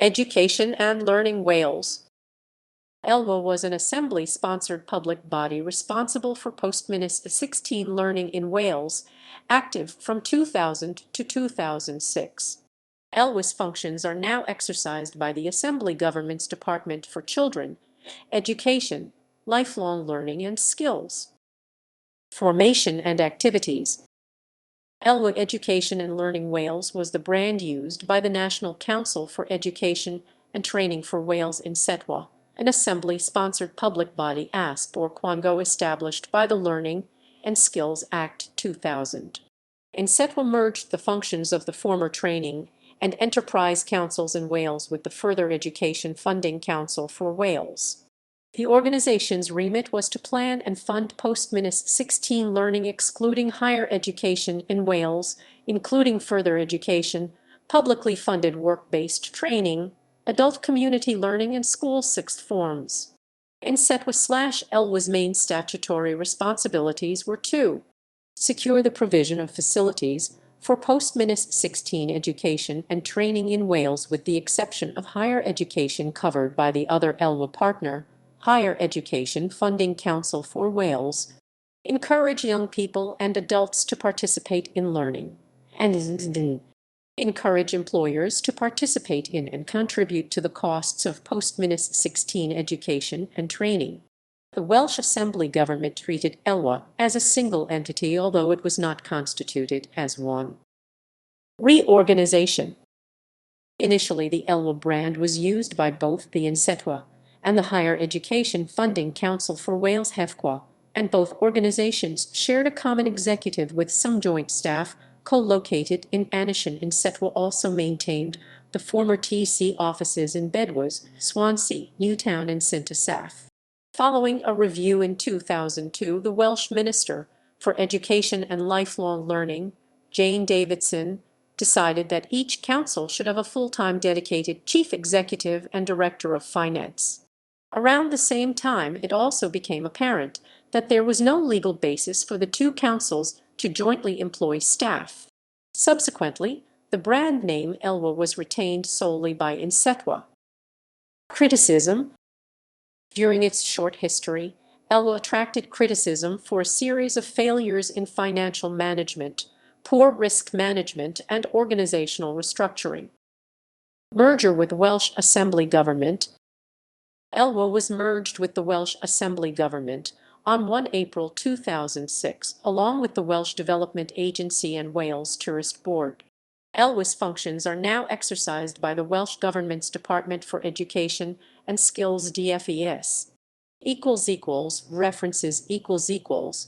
Education and Learning Wales. ELWA was an Assembly-sponsored public body responsible for Post-Minister 16 learning in Wales, active from 2000 to 2006. ELWA's functions are now exercised by the Assembly Government's Department for Children, Education, Lifelong Learning and Skills. Formation and Activities. ELWA Education and Learning Wales was the brand used by the National Council for Education and Training for Wales in Setwa, an Assembly-sponsored public body ASP or Quango established by the Learning and Skills Act 2000. In Setwa merged the functions of the former Training and Enterprise Councils in Wales with the Further Education Funding Council for Wales. The organization's remit was to plan and fund post-Minister 16 learning excluding higher education in Wales, including further education, publicly funded work-based training, adult community learning and school sixth forms. In Setwa/ELWA's main statutory responsibilities were to secure the provision of facilities for post-Minister 16 education and training in Wales with the exception of higher education covered by the other ELWA partner, Higher Education Funding Council for Wales, encourage young people and adults to participate in learning, and encourage employers to participate in and contribute to the costs of post-Minister 16 education and training. The Welsh Assembly government treated ELWA as a single entity, although it was not constituted as one. Reorganization. Initially, the ELWA brand was used by both the Setwa and the Higher Education Funding Council for Wales HEFCWA, and both organizations shared a common executive with some joint staff co-located in Anishin. Setwa also maintained the former TC offices in Bedwas, Swansea, Newtown and St Asaph. Following a review in 2002, the Welsh Minister for Education and Lifelong Learning, Jane Davidson, decided that each council should have a full-time dedicated chief executive and director of finance. Around the same time, it also became apparent that there was no legal basis for the two councils to jointly employ staff. Subsequently, the brand name ELWA was retained solely by Setwa. Criticism. During its short history, ELWA attracted criticism for a series of failures in financial management, poor risk management, and organizational restructuring. Merger with Welsh Assembly Government. ELWA was merged with the Welsh Assembly Government on 1 April 2006, along with the Welsh Development Agency and Wales Tourist Board. ELWA's functions are now exercised by the Welsh Government's Department for Education and Skills DFES. References ==